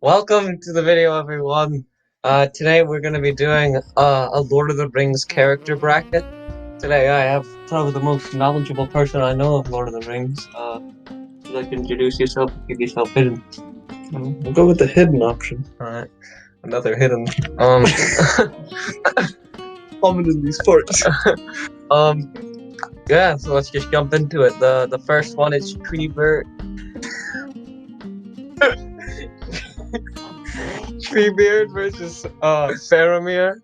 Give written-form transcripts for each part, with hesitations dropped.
Welcome to the video, everyone. Today we're going to be doing a Lord of the Rings character bracket. Today I have probably the most knowledgeable person I know of Lord of the Rings. Would you like to introduce yourself? Give yourself hidden. We'll go with the hidden option. Alright, another hidden. Common in these parts. Yeah, so let's just jump into it. The first one is Treebeard. Treebeard versus Faramir.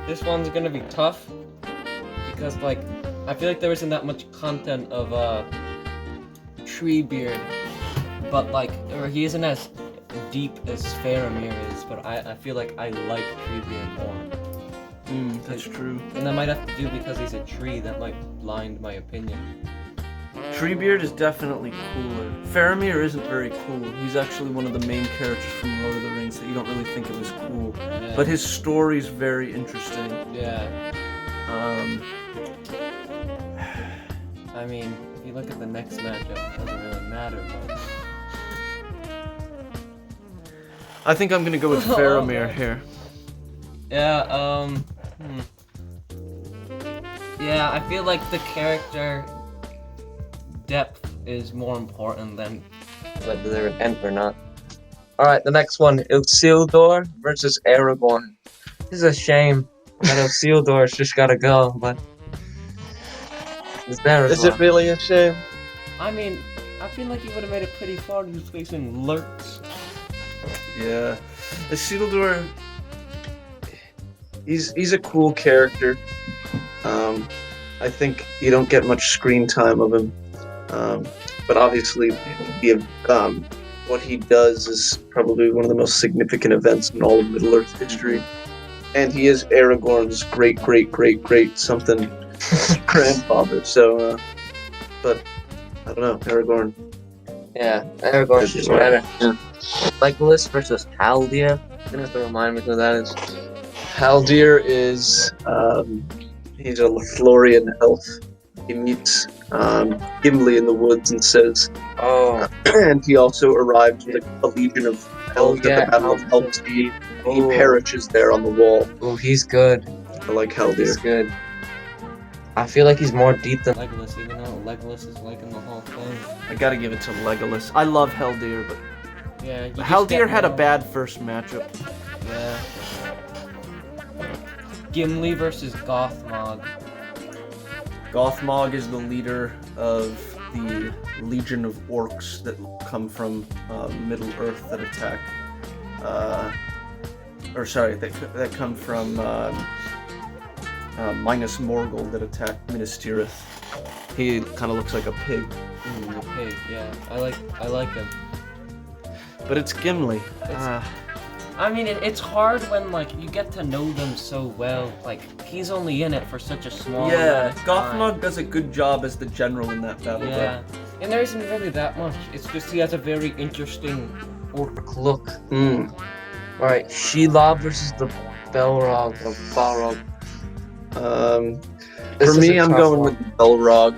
This one's gonna be tough because I feel like there isn't that much content of Treebeard, but or he isn't as deep as Faramir is. But I feel like I like Treebeard more. That's true. And that might have to do because he's a tree. That might blind my opinion. Treebeard is definitely cooler. Faramir isn't very cool. He's actually one of the main characters from Lord of the Rings that you don't really think of as cool. Yeah. But his story's very interesting. Yeah. I mean, if you look at the next matchup, it doesn't really matter, but... I think I'm gonna go with Faramir here. Yeah, Yeah, I feel like the character depth is more important than whether they're an ent or not. Alright, the next one, Isildur versus Aragorn. This is a shame that Isildur's just gotta go, but... Is it really a shame? I mean, I feel like he would have made it pretty far. He was facing Lurtz. Yeah. Isildur... He's a cool character. I think you don't get much screen time of him. But obviously, what he does is probably one of the most significant events in all of Middle-earth history. And he is Aragorn's great something grandfather. So, but I don't know, Aragorn. Yeah, Aragorn's just better. Yeah. Legolas versus Haldir. You're gonna have to remind me who that is. Haldir is he's a Lothlorien elf. He meets Gimli in the woods and says, "Oh." And he also arrives with a legion of elves at the Battle of Helm's Deep. He perishes there on the wall. Oh, he's good. I like Haldir. He's good. I feel like he's more deep than Legolas, even though Legolas is in the whole thing. I gotta give it to Legolas. I love Haldir, but yeah, Haldir had a bad first matchup. Yeah. Gimli versus Gothmog. Gothmog is the leader of the legion of orcs that come from Middle-earth that attack. That come from Minas Morgul that attack Minas Tirith. He kind of looks like a pig. A pig, yeah. I like him. But it's Gimli. I mean, it's hard when you get to know them so well. He's only in it for such a small amount of time. Gothmog does a good job as the general in that battle. Yeah, and there isn't really that much. It's just he has a very interesting orc look. Alright, Shelob versus the Balrog of Balrog. For me, I'm going with the Balrog.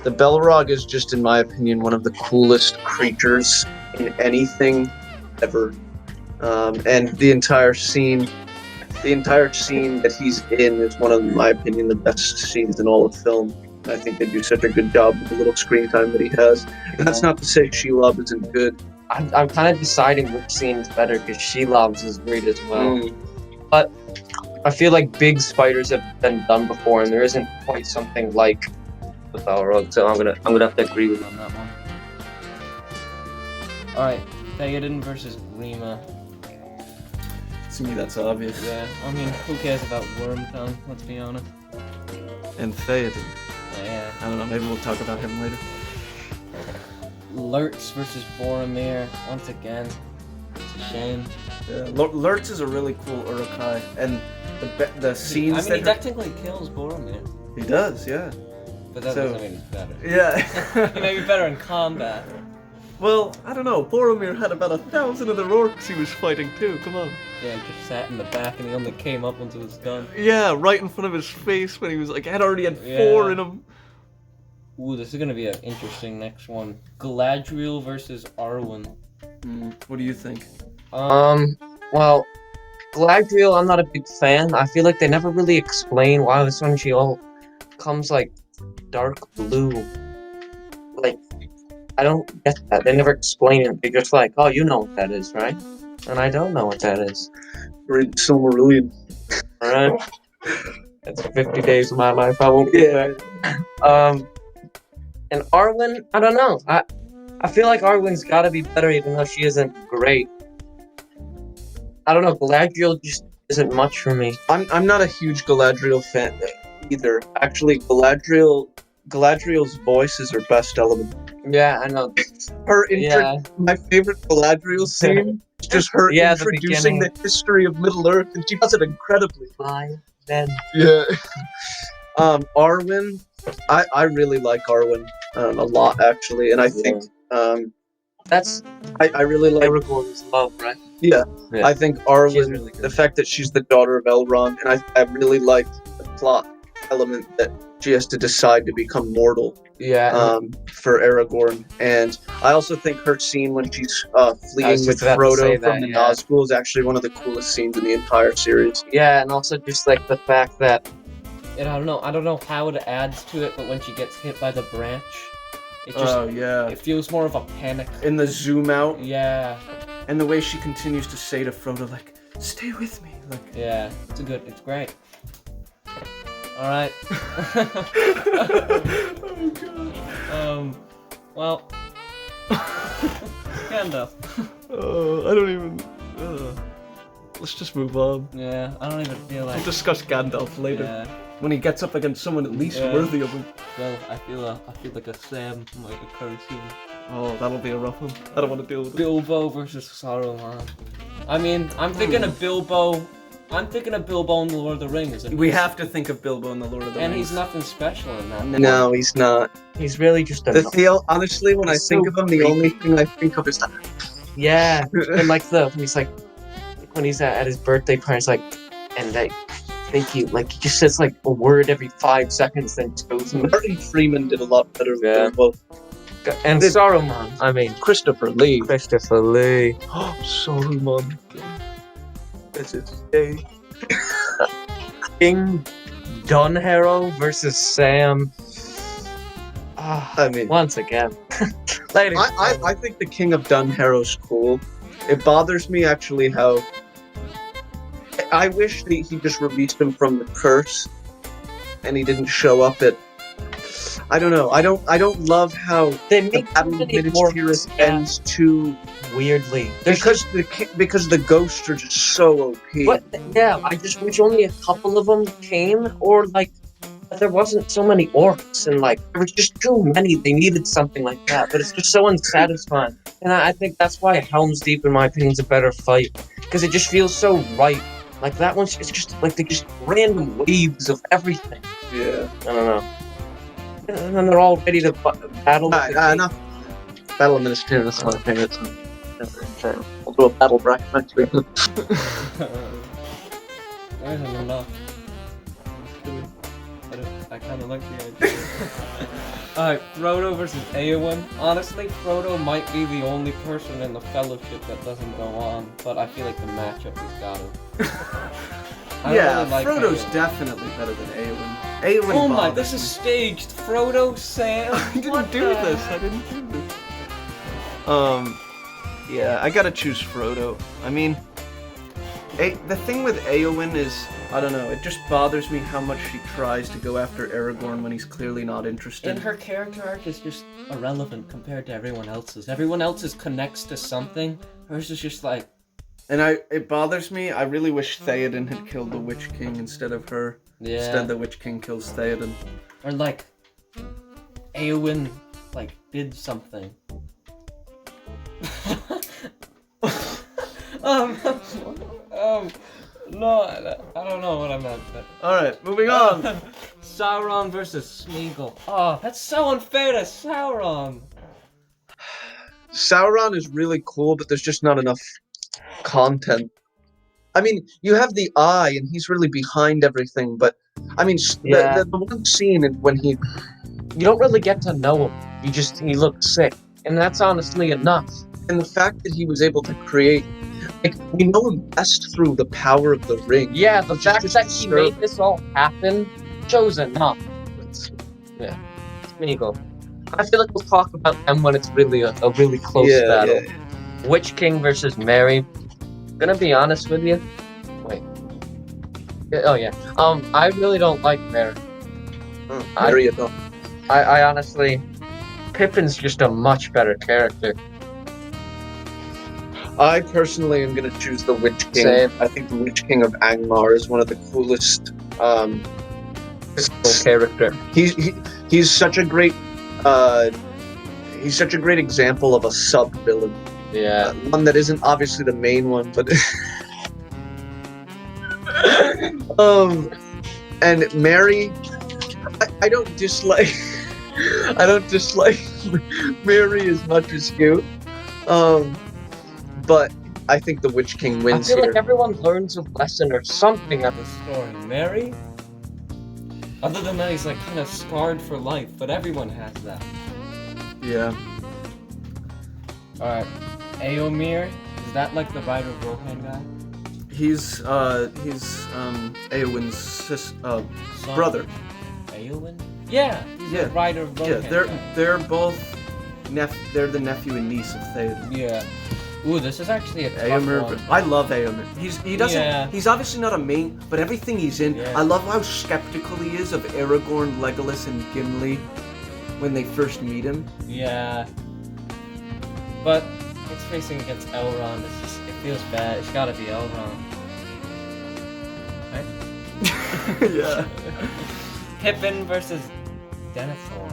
The Balrog is just, in my opinion, one of the coolest creatures in anything ever. And the entire scene that he's in is one of, in my opinion, the best scenes in all of film. I think they do such a good job with the little screen time that he has. And that's not to say Shelob isn't good. I'm kind of deciding which scene is better because Shelob's is great as well. But I feel like big spiders have been done before, and there isn't quite something like the Balrog. So I'm gonna have to agree with you on that one. All right, Theoden versus Grima. To me, that's obvious. Yeah, I mean, who cares about Wormtongue? Let's be honest. And Theoden. Yeah. I don't know. Maybe we'll talk about him later. Lurtz versus Boromir. Once again, it's a shame. Yeah, Lurtz is a really cool Uruk-hai, and the scenes. I mean, he technically kills Boromir. He does, yeah. But that doesn't mean he's better. Yeah. He may be better in combat. Well, I don't know. Boromir had about 1,000 of the orcs he was fighting too. Come on. Yeah, he just sat in the back and he only came up onto his gun. Yeah, right in front of his face when he was had already had 4 in him. Ooh, this is gonna be an interesting next one. Galadriel versus Arwen. What do you think? Well, Galadriel, I'm not a big fan. I feel like they never really explain why this one she all comes like dark blue. Like, I don't get that. They never explain it. They're just like, oh, you know what that is, right? And I don't know what that is. Read Silmarillion. Alright? That's 50 days of my life. I won't get that. And Arwen, I don't know. I feel like Arwen's gotta be better even though she isn't great. I don't know, Galadriel just isn't much for me. I'm not a huge Galadriel fan either. Actually, Galadriel's voice is her best element. Yeah, I know. My favorite Galadriel scene is just her introducing the history of Middle Earth, and she does it incredibly. Then. Yeah. Arwen, I really like Arwen a lot actually, and I think I really like Aragorn's love, right? Yeah. I think Arwen, really good. the fact that she's the daughter of Elrond, and I really like the plot element that she has to decide to become mortal. Yeah. For Aragorn, and I also think her scene when she's fleeing with Frodo from the Nazgul is actually one of the coolest scenes in the entire series. Yeah, and also just like the fact that, and I don't know how it adds to it, but when she gets hit by the branch, it just it feels more of a panic. In the zoom out, yeah, and the way she continues to say to Frodo, like, "Stay with me," like, yeah, it's great. All right. Oh gosh. Well, Gandalf. I don't even. Let's just move on. Yeah, I don't even feel like. We'll discuss Gandalf later when he gets up against someone at least worthy of him. Well, I feel like a Sam might occur soon. Oh, that'll be a rough one. I don't want to deal with it. Bilbo versus Saruman. I mean, I'm thinking of Bilbo. I'm thinking of Bilbo in the Lord of the Rings. And we have to think of Bilbo in the Lord of the Rings. And he's nothing special in that. No, he's not. He's really just a... honestly, when I think of him, the only thing I think of is that. Yeah, and like when he's at his birthday party, it's like, and I think he just says like a word every 5 seconds, then goes. Martin Freeman did a lot better with Bilbo. And Saruman, I mean, Christopher Lee. Saruman. This is a King Dunharrow versus Sam. I mean, once again. I think the King of Dunharrow's cool. It bothers me actually how I wish that he just released him from the curse and he didn't show up at. I don't know. I don't love how they make the battle of Minas Tirith ends too weirdly. Because the ghosts are just so OP. But yeah, I just wish only a couple of them came, or like there wasn't so many orcs, and like there was just too many. They needed something like that, but it's just so unsatisfying. And I think that's why Helm's Deep, in my opinion, is a better fight, because it just feels so right. Like that one's just like they just random waves of everything. Yeah, I don't know. And then they're all ready to battle. Enough. Battle of Minas Tirith, that's my favorite. We'll do a battle bracket next week. I kind of like the idea. Alright, Frodo versus Eowyn. Honestly, Frodo might be the only person in the Fellowship that doesn't go on, but I feel like the matchup has got him. Yeah, really like Frodo's definitely better than Eowyn. Oh my, this is staged. Frodo, Sam. I didn't do this. Yeah, I gotta choose Frodo. I mean, the thing with Eowyn is, I don't know, it just bothers me how much she tries to go after Aragorn when he's clearly not interested. And her character arc is just irrelevant compared to everyone else's. Everyone else's connects to something. Hers is just like... And it bothers me. I really wish Theoden had killed the Witch King instead of her. Yeah. Instead, the Witch King kills Theoden. Or like, Eowyn, like, did something. No, I don't know what I meant. Alright, moving on. Sauron versus Smeagol. Oh, that's so unfair to Sauron. Sauron is really cool, but there's just not enough content. I mean, you have the eye, and he's really behind everything, but I mean, the one scene when he you don't really get to know him. He looks sick, and that's honestly enough. And the fact that he was able to create, like, we know him best through the power of the ring. Yeah, the which is fact just that he made this all happen shows enough. Yeah, Smeagol. I feel like we'll talk about them when it's really a really close battle. Yeah. Witch King versus Mary. Gonna be honest with you. Wait. Oh yeah. I really don't like Mary. Mary, no. I honestly, Pippin's just a much better character. I personally am gonna choose the Witch King. Same. I think the Witch King of Angmar is one of the coolest. Character. He's such a great example of a sub villain. Yeah. One that isn't obviously the main one, but and Mary, I don't dislike Mary as much as you, but I think the Witch King wins I feel here. like everyone learns a lesson or something out of the story. Mary, other than that, he's like kind of scarred for life, but everyone has that. Yeah. Alright, Éomer, is that like the Rider of Rohan guy? He's Éowyn's brother. Éowyn? Yeah, he's the Rider of Rohan. Yeah, they're both they're the nephew and niece of Theoden. Yeah. Ooh, this is actually a tough Éomer, one. I love Éomer. He doesn't. Yeah. He's obviously not a main, but everything he's in. Yeah. I love how skeptical he is of Aragorn, Legolas, and Gimli when they first meet him. Yeah. But it's facing against Elrond. It feels bad. It's gotta be Elrond. Right? Yeah. Pippin versus Denethor.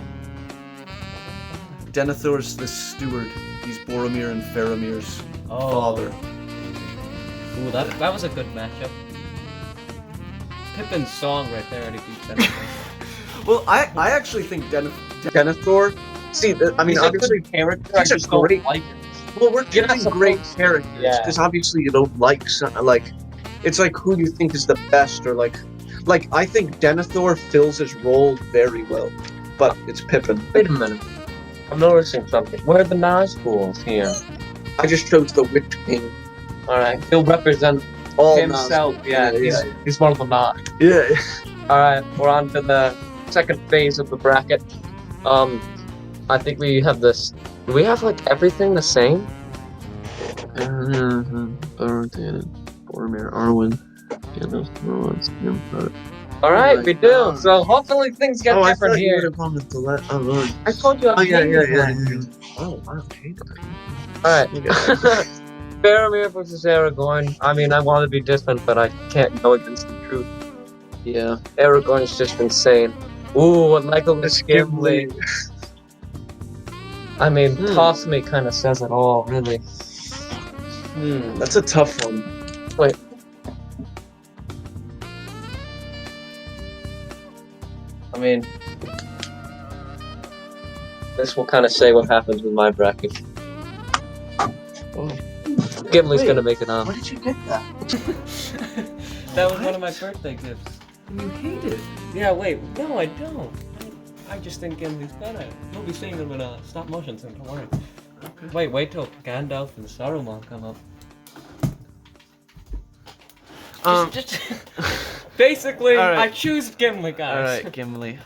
Denethor's the steward. He's Boromir and Faramir's father. Ooh, that was a good matchup. Pippin's song right there already beats Denethor. Well, I actually think Denethor. See, I mean, He's obviously, a good character. he's I a just don't great- like him. well, we're You're not giving great supposed- characters Yeah. because obviously you don't like it's like who you think is the best or like I think Denethor fills his role very well, but it's Pippin. Wait a minute. I'm noticing something. Where are the Nazguls here? I just chose the Witch King. Alright, he'll represent All himself. Nazgûl. Yeah, he's one of the Nog. Yeah. Alright, we're on to the second phase of the bracket. I think we have this. Do we have like everything the same? Boromir, Arwen, Gandalf, Alright, Right. we do. So hopefully things get I different thought you would here. have gone with the Arwen. I told you. Oh yeah. Oh wow, okay. Alright. Faramir versus Aragorn. I mean, I want to be different, but I can't go against the truth. Yeah, Aragorn is just insane. Ooh, a Legolas Gimli. I mean, Toss Me kind of says it all, really. That's a tough one. Wait. I mean, this will kind of say what happens with my bracket. Gimli's gonna make it on. Where did you get that? That was one of my birthday gifts. You hate it. Yeah, wait. No, I don't. I just think Gimli's better. You'll be seeing them in stop motion soon, don't worry. Okay. Wait till Gandalf and Saruman come up. Basically, All right. I choose Gimli, guys. Alright, Gimli.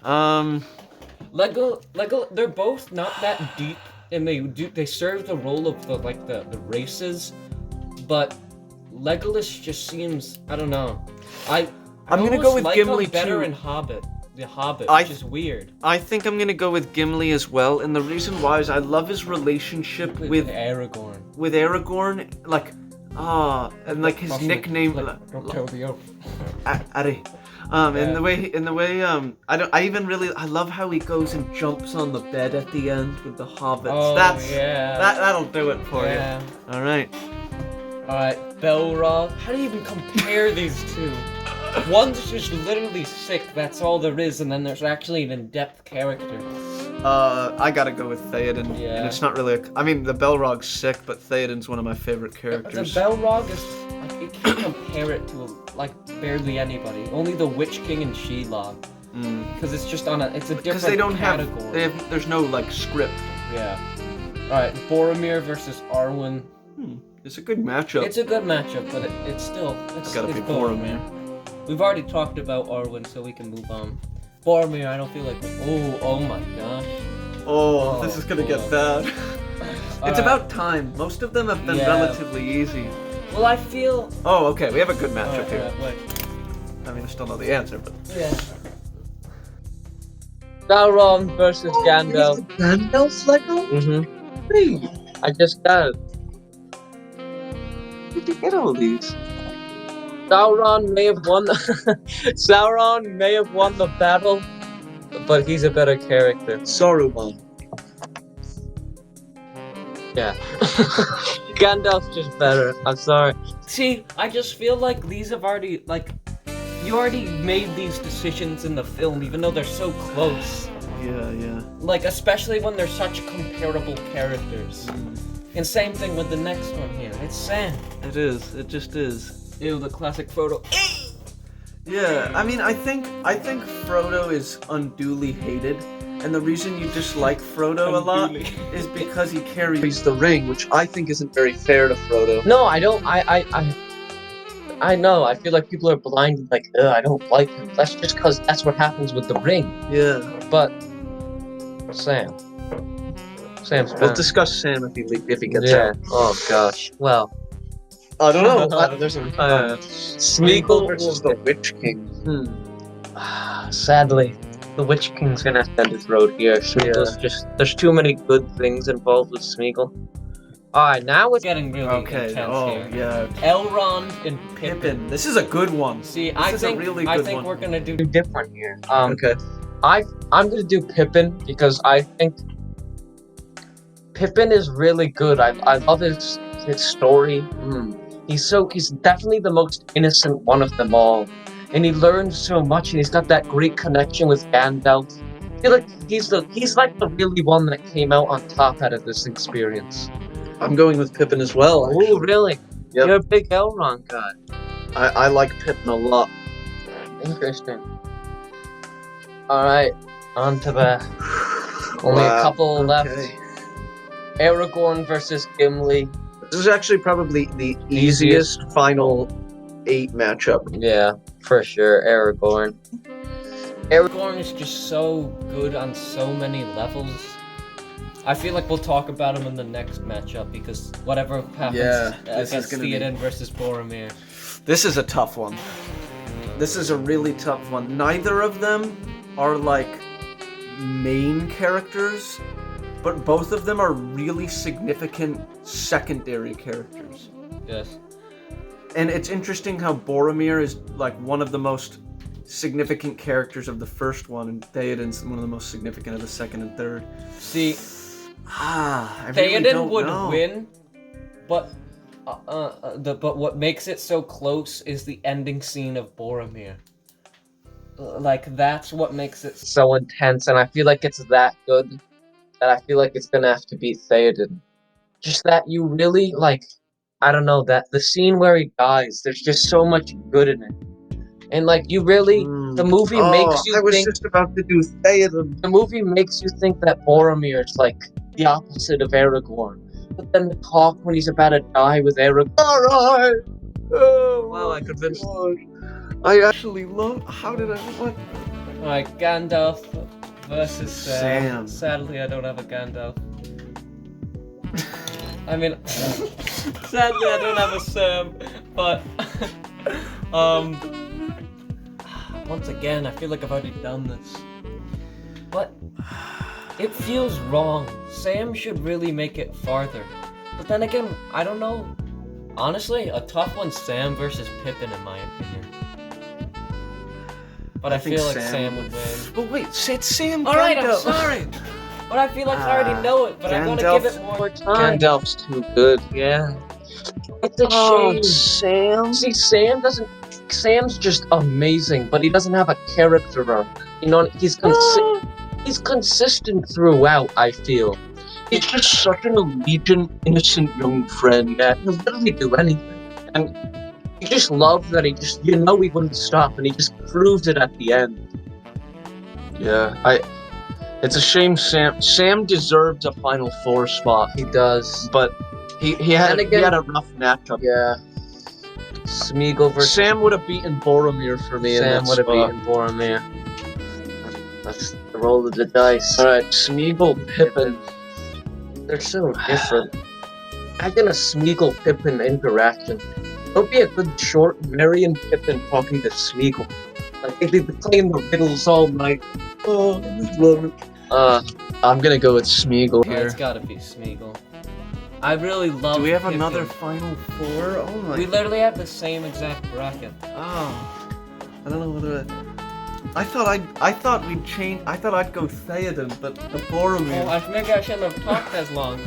Lego, they're both not that deep, and they serve the role of the races, but Legolas just seems, I don't know. I'm gonna go with like Gimli him better too. in The Hobbit, I- which is weird. I think I'm gonna go with Gimli as well, and the reason why is I love his relationship with Aragorn. Aragorn, and like his nickname, Don't tell the oath. Ari. And the way I love how he goes and jumps on the bed at the end with the hobbits. Oh, yeah. That'll do it for Yeah. you. All right. Alright, Belrog. How do you even compare these two? One's just literally sick, that's all there is, and then there's actually an in-depth character. I gotta go with Theoden. Yeah. And it's not really I mean, the Belrog's sick, but Theoden's one of my favorite The characters. Belrog is, you can't compare it to, barely anybody. Only the Witch King and Shelob. because it's just on it's a different Because they don't category. have, there's no like script. Yeah. All right, Boromir versus Arwen. It's a good matchup. It's a good matchup, but it's gotta be Boromir. We've already talked about Arwen, so we can move on. Boromir, I don't feel like. Oh my gosh. Oh, this is gonna get bad. It's about time. Most of them have been relatively easy. Well, I feel. Oh, okay. We have a good matchup here. Wait. I mean, I still know the answer, but Yeah. Sauron versus Gandalf. Gandalf Lego? Mm-hmm. Hey, I just got it. where did you get all these? Sauron may have won. Sauron may have won the battle, but he's a better character. Saruman. Yeah. Gandalf's just better. I'm sorry. See, I just feel like these have already you already made these decisions in the film, even though they're so close. yeah. Like, especially when they're such comparable characters. And same thing with the next one here. It's Sam. It is. It just is. Ew, the classic Frodo. Yeah. I mean, I think Frodo is unduly hated, and the reason you dislike Frodo a lot is because he carries. He's the ring, which I think isn't very fair to Frodo. No, I don't. I know. I feel like people are blind. Like, I don't like him. That's just because that's what happens with the ring. Yeah. But Sam's better. We'll discuss Sam if he gets out. Oh gosh. Well, I don't know. There's a Smeagol versus the Witch King. Sadly, the Witch King's gonna have to end his road here. Smeagol's there's too many good things involved with Smeagol. Alright, now it's getting really intense here. Yeah. Elrond and Pippin. This is a good one. See, This is a really I good think one. we're gonna do different here. Okay. I'm gonna do Pippin because I think Pippin is really good. I love his story. He's definitely the most innocent one of them all. And he learns so much, and he's got that great connection with Gandalf. I feel like he's like the really one that came out on top out of this experience. I'm going with Pippin as well. Oh, Actually. really? Yep. You're a big Elrond guy. I like Pippin a lot. Interesting. Alright, on to the only a couple left. Aragorn versus Gimli. This is actually probably the easiest final 8 matchup. Yeah, for sure, Aragorn. Aragorn is just so good on so many levels. I feel like we'll talk about him in the next matchup because whatever happens against Theoden versus Boromir. This is a tough one. This is a really tough one. Neither of them are like main characters, but both of them are really significant secondary characters. Yes. And it's interesting how Boromir is like one of the most significant characters of the first one, and Theoden's one of the most significant of the second and third. See, I Theoden really don't would know. win, but but what makes it so close is the ending scene of Boromir. Like, that's what makes it so intense, and I feel like it's that good that I feel like it's gonna have to be Theoden. Just that you really, like, I don't know, that the scene where he dies, there's just so much good in it. And, like, you really, the movie makes you I was think, just about to do Theoden. the movie makes you think that Boromir is, like, the opposite of Aragorn. But then the talk when he's about to die with Aragorn. Alright! Oh, wow, I convinced I actually love. How did I? What? Alright, Gandalf versus Sam. Sadly, I don't have a Gandalf. I mean, sadly, I don't have a Sam, but once again, I feel like I've already done this. But it feels wrong. Sam should really make it farther. But then again, I don't know. Honestly, a tough one, Sam versus Pippin, in my opinion. But I think feel like Sam Sam would win. But wait, it's Sam. Alright, I'm Gandalf. sorry. But I feel like I already know it, but I want to Gandalf- give it more time. Gandalf's too good. Yeah. It's a shame. Sam. See, Sam's just amazing, but he doesn't have a character arc. You know, he's consistent throughout, I feel. He's just such an allegiant, innocent young friend that He'll literally do anything. And you just love that he wouldn't stop, and he just proved it at the end. Yeah, it's a shame Sam deserved a Final Four spot. He does. But he had a rough matchup. Yeah. Smeagol versus Sam would have beaten Boromir for me. Sam would have beaten Boromir. That's the roll of the dice. Alright, Smeagol, Pippin. They're so different. Imagine a Smeagol Pippin interaction. It would be a good short Merry and Pippin talking to Smeagol. Like they'd be playing the riddles all night. Oh, I love it. I'm gonna go with Smeagol here. It's gotta be Smeagol. I really love. Do we have Pippin. another Final Four? Oh my. We literally have the same exact bracket. Oh. I don't know whether. I thought we'd change. I thought I'd go Theoden, but the Boromir. Oh, maybe I shouldn't have talked as long.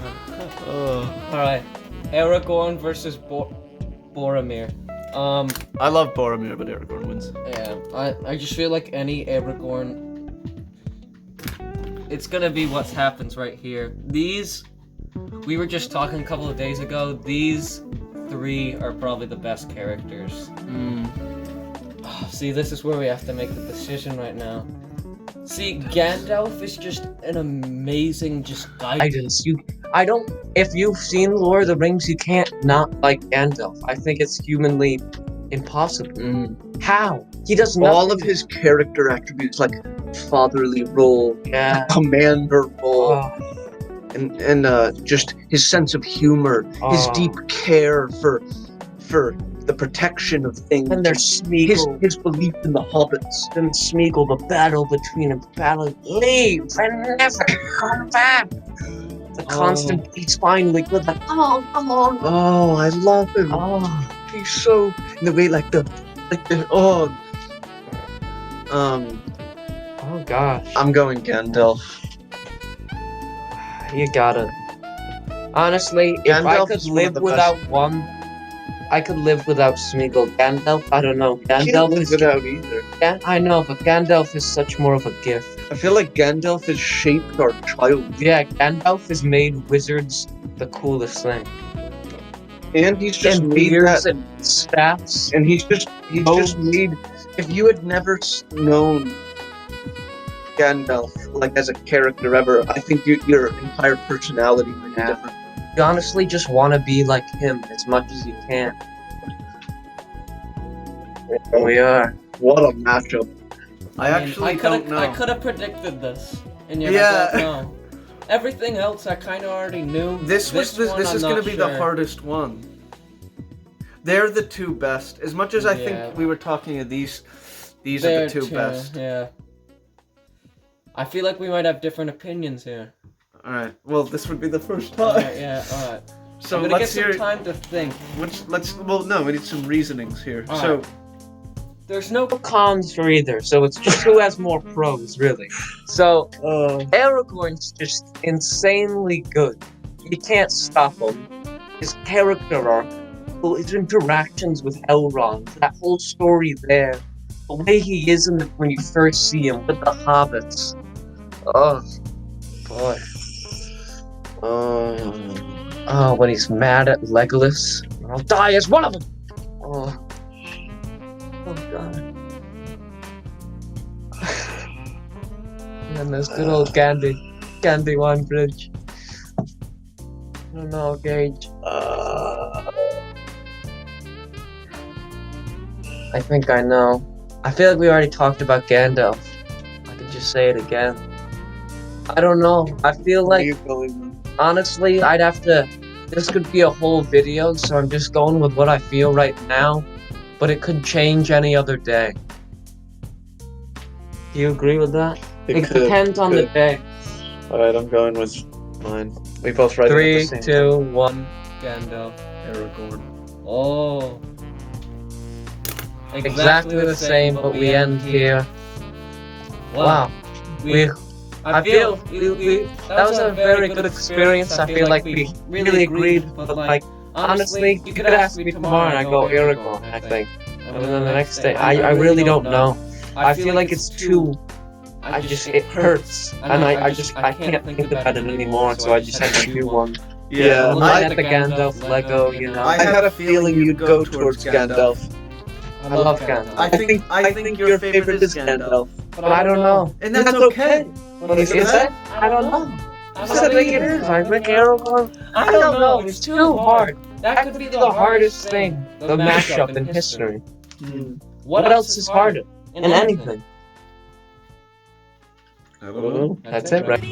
Alright. Aragorn versus Boromir. I love Boromir, but Aragorn wins. Yeah, I just feel like any Aragorn, it's gonna be what happens right here. We were just talking a couple of days ago, these three are probably the best characters. See, this is where we have to make the decision right now. See, Gandalf is just an amazing guidance. If you've seen Lord of the Rings, you can't not like Gandalf. I think it's humanly impossible. How? He does nothing. All of his character attributes, like fatherly role, Yeah. commander role, Oh, and just his sense of humor, his Oh. deep care for the protection of things. and there's Smeagol. his belief in the hobbits. And Smeagol, the battle between him, leave and never come back. The constant, he's finally good, like, come on. Oh, I love him. Oh, He's so in the way like the oh. oh gosh. I'm going Gandalf. You gotta. Honestly, if I Gandalf could is one of live the without one, I could live without Smeagol. Gandalf, I don't know. Can't Gandalf live is. without either. I know, but Gandalf is such more of a gift. I feel like Gandalf has shaped our child, Yeah, Gandalf has made wizards the coolest thing. and he's just And made beards that. and staffs. And he's just made. If you had never known Gandalf like as a character ever, I think your entire personality would be Yeah. different. You honestly just want to be like him as much as you can. We are. What a matchup! I actually don't know. I could have predicted this, and yet Yeah. I don't know. Everything else I kind of already knew. This one, is I'm going not to be the sure. hardest one. They're the two best. As much as I Yeah. think we were talking of these are They're the two best. Yeah. I feel like we might have different opinions here. All right. Well, this would be the first time. Alright, yeah, alright. So I'm gonna let's get hear. some time to think. We need some reasonings here. All So right. There's no Cons for either, so it's just who has more pros, really. So, Aragorn's just insanely good. You can't stop him. His character arc, his interactions with Elrond, that whole story there, the way he is when you first see him with the hobbits. Oh, boy. Oh, when he's mad at Legolas. I'll die as one of them! Oh. Oh god. And there's good old Gandhi One Bridge. I don't know, Gage. I think I know. I feel like we already talked about Gandalf. I could just say it again. I don't know. I feel Where are like, you going? honestly, I'd have to. This could be a whole video, so I'm just going with what I feel right now. But it could change any other day. Do you agree with that? It depends on the day. Alright, I'm going with mine. We both write it 3, at the same 2, 1. Gandalf. Aragorn. Oh. Exactly the same, but we end here. Wow. I feel that was a very good experience. I feel like we really agreed, but like honestly, you could ask me tomorrow and I go Aragorn, I think. And then the next day, I really don't know. I feel like it's too. It hurts, and I can't think about it anymore. So I just have to do one. Yeah, I'm looking at the Gandalf Lego, you know. I had a feeling you'd go towards Gandalf. I love Gandalf. I think your favorite is Gandalf. but I don't know. And that's okay. But is it? I don't know. I think it is. I think Aragorn. I don't know. It's too hard. That could be the hardest thing. The mashup in history. What else is harder? In anything. I don't know. That's it, right?